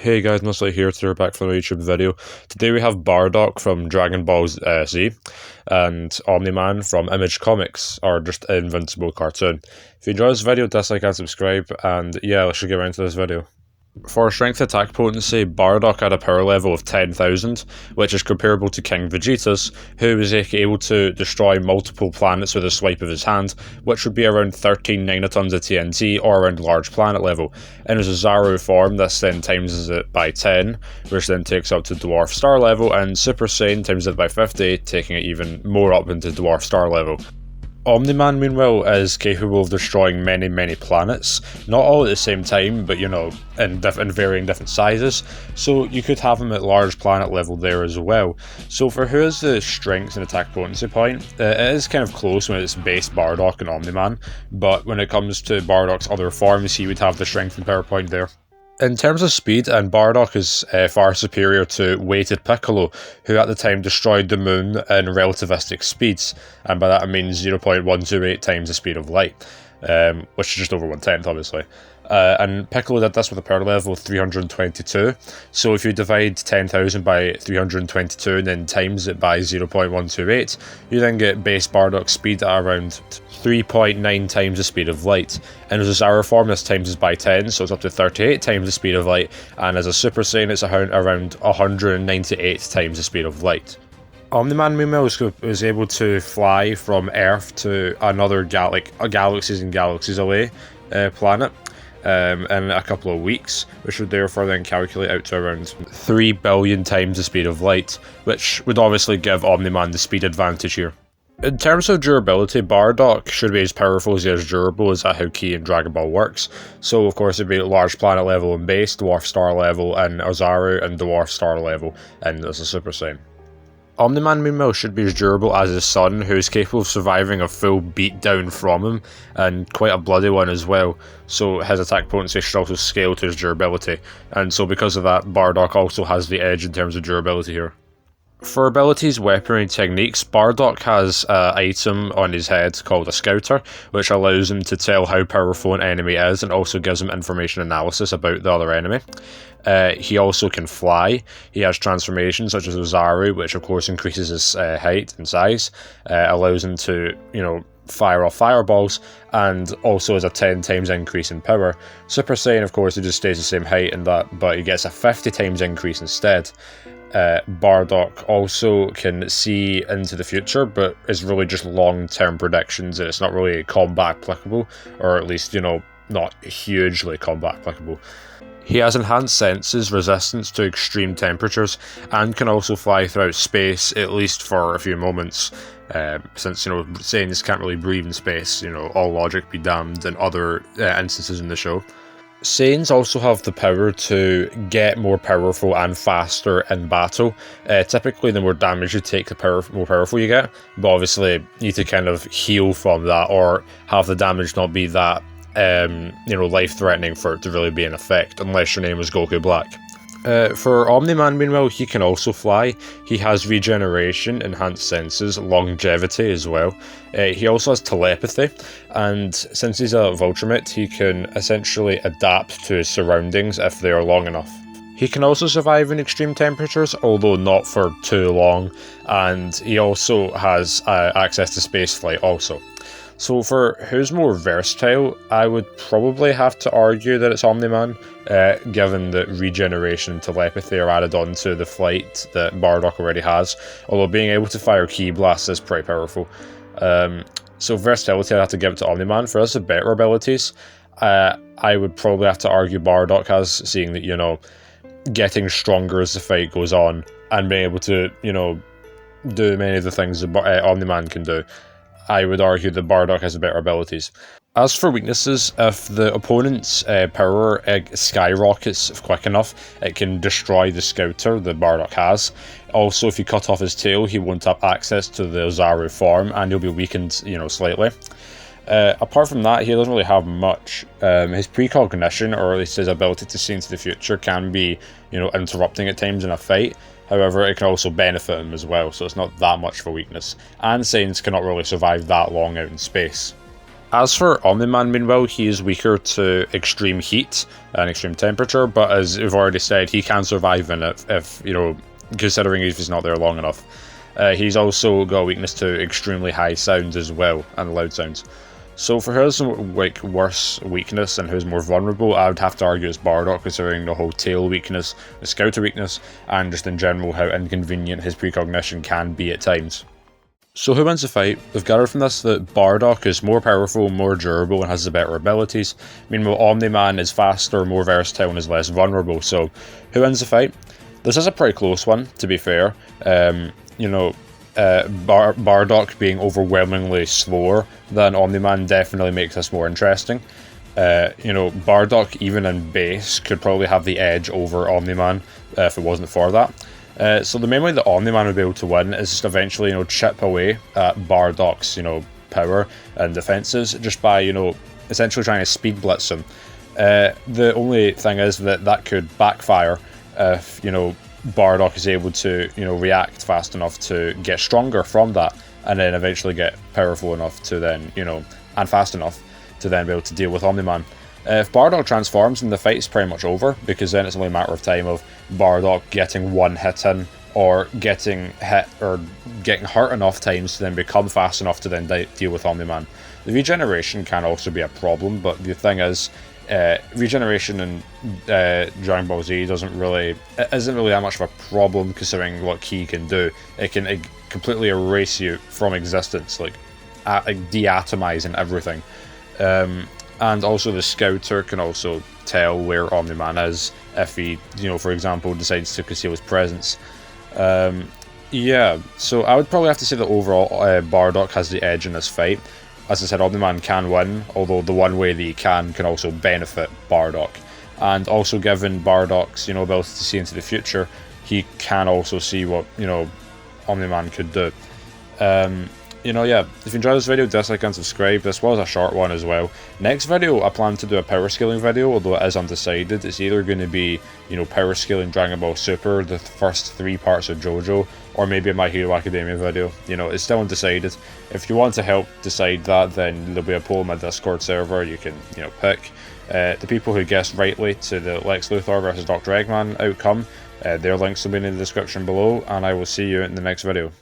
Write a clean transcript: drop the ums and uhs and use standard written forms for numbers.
Hey guys, Nusli here, today we're back from a YouTube video. Today we have Bardock from Dragon Ball Z and Omni-Man from Image Comics, or just Invincible cartoon. If you enjoy this video, dislike and subscribe, and yeah, let's just get right into this video. For strength attack potency, Bardock had a power level of 10,000, which is comparable to King Vegeta's, who was able to destroy multiple planets with a swipe of his hand, which would be around 13 Ninetons of TNT, or around large planet level. In his Ozaru form, this then times it by 10, which then takes up to Dwarf Star level, and Super Saiyan times it by 50, taking it even more up into Dwarf Star level. Omni-Man, meanwhile, is capable of destroying many planets, not all at the same time, but in varying different sizes, so you could have him at large planet level there as well. So for who is the strength and attack potency point, it is kind of close when it's base Bardock and Omni-Man, but when it comes to Bardock's other forms, he would have the strength and power point there. In terms of speed, and Bardock is far superior to weighted Piccolo, who at the time destroyed the moon in relativistic speeds, and by that I mean 0.128 times the speed of light, which is just over 1/10 obviously. And Piccolo did this with a power level of 322, so if you divide 10,000 by 322 and then times it by 0.128, you then get base Bardock's speed at around 3.9 times the speed of light. And as a Ozaru form, this times is by 10, so it's up to 38 times the speed of light, and as a Super Saiyan it's around 198 times the speed of light. Omni-Man, meanwhile, was able to fly from Earth to another galaxies and galaxies away planet in a couple of weeks, which would therefore then calculate out to around 3 billion times the speed of light, which would obviously give Omni-Man the speed advantage here. In terms of durability, Bardock should be as powerful as he is durable, as that how Ki and Dragon Ball works. So of course it'd be at large planet level and base, Dwarf Star level and Ozaru, and Dwarf Star level, and as a Super Saiyan. Omni-Man, meanwhile, should be as durable as his son, who is capable of surviving a full beatdown from him, and quite a bloody one as well, so his attack potency should also scale to his durability, and so because of that, Bardock also has the edge in terms of durability here. For abilities, weaponry, techniques, Bardock has an item on his head called a Scouter, which allows him to tell how powerful an enemy is and also gives him information analysis about the other enemy. He also can fly. He has transformations such as Ozaru, which of course increases his height and size, allows him to, fire off fireballs, and also has a 10 times increase in power. Super Saiyan, of course, he just stays the same height and that, but he gets a 50 times increase instead. Bardock also can see into the future, but is really just long-term predictions, and it's not really combat applicable, or at least, not hugely combat applicable. He has enhanced senses, resistance to extreme temperatures, and can also fly throughout space, at least for a few moments, since, Saiyans can't really breathe in space, all logic be damned in other instances in the show. Saiyans also have the power to get more powerful and faster in battle. Typically, the more damage you take, the more powerful you get, but obviously you need to kind of heal from that, or have the damage not be that life-threatening for it to really be an effect, unless your name is Goku Black. For Omni-Man, meanwhile, he can also fly. He has regeneration, enhanced senses, longevity as well. He also has telepathy, and since he's a Vultramate, he can essentially adapt to his surroundings if they are long enough. He can also survive in extreme temperatures, although not for too long, and he also has access to spaceflight also. So for who's more versatile, I would probably have to argue that it's Omni-Man, given that regeneration and telepathy are added on to the flight that Bardock already has, although being able to fire Ki blasts is pretty powerful. So versatility, I'd have to give it to Omni-Man. For us, the better abilities, I would probably have to argue Bardock has, seeing that, getting stronger as the fight goes on, and being able to, do many of the things that Omni-Man can do. I would argue that Bardock has the better abilities. As for weaknesses, if the opponent's power skyrockets quick enough, it can destroy the Scouter that Bardock has. Also, if you cut off his tail, he won't have access to the Ozaru form, and he'll be weakened, slightly. Apart from that, he doesn't really have much. His precognition, or at least his ability to see into the future, can be, interrupting at times in a fight. However, it can also benefit him as well, so it's not that much of a weakness. And Saiyans cannot really survive that long out in space. As for Omni-Man, meanwhile, he is weaker to extreme heat and extreme temperature, but as we've already said, he can survive in it if, you know, considering if he's not there long enough. He's also got a weakness to extremely high sounds as well, and loud sounds. So for his like worse weakness and who's more vulnerable, I would have to argue it's Bardock, considering the whole tail weakness, the scouter weakness, and just in general how inconvenient his precognition can be at times. So who wins the fight? We've gathered from this that Bardock is more powerful, more durable, and has the better abilities. Meanwhile, Omni-Man is faster, more versatile, and is less vulnerable. So who wins the fight? This is a pretty close one, to be fair. You know, Bardock being overwhelmingly slower than Omni-Man definitely makes this more interesting. You know, Bardock, even in base, could probably have the edge over Omni-Man if it wasn't for that. So the main way that Omni-Man would be able to win is just eventually, you know, chip away at Bardock's, you know, power and defenses just by, you know, essentially trying to speed blitz him. The only thing is that that could backfire if, you know, Bardock is able to, you know, react fast enough to get stronger from that, and then eventually get powerful enough to then, you know, and fast enough to then be able to deal with Omni-Man. If Bardock transforms, then the fight is pretty much over, because then it's only a matter of time of Bardock getting one hit in, or getting hit or getting hurt enough times to then become fast enough to then deal with Omni-Man. The regeneration can also be a problem, but the thing is, regeneration in Dragon Ball Z isn't really that much of a problem, considering what Ki can do. It can completely erase you from existence, like deatomizing everything. And also the Scouter can also tell where Omni-Man is if he, you know, for example, decides to conceal his presence. Yeah, so I would probably have to say that overall Bardock has the edge in this fight. As I said, Omni-Man can win, although the one way that he can also benefit Bardock. And also, given Bardock's, you know, ability to see into the future, he can also see what, you know, Omni-Man could do. You know, yeah, if you enjoyed this video, dislike and subscribe. This was a short one as well. Next video, I plan to do a power scaling video, although it is undecided. It's either going to be, you know, power scaling Dragon Ball Super, the first 3 parts of JoJo, or maybe a My Hero Academia video. You know, it's still undecided. If you want to help decide that, then there'll be a poll in my Discord server. You can, you know, pick. The people who guessed rightly to the Lex Luthor versus Dr. Eggman outcome, their links will be in the description below, and I will see you in the next video.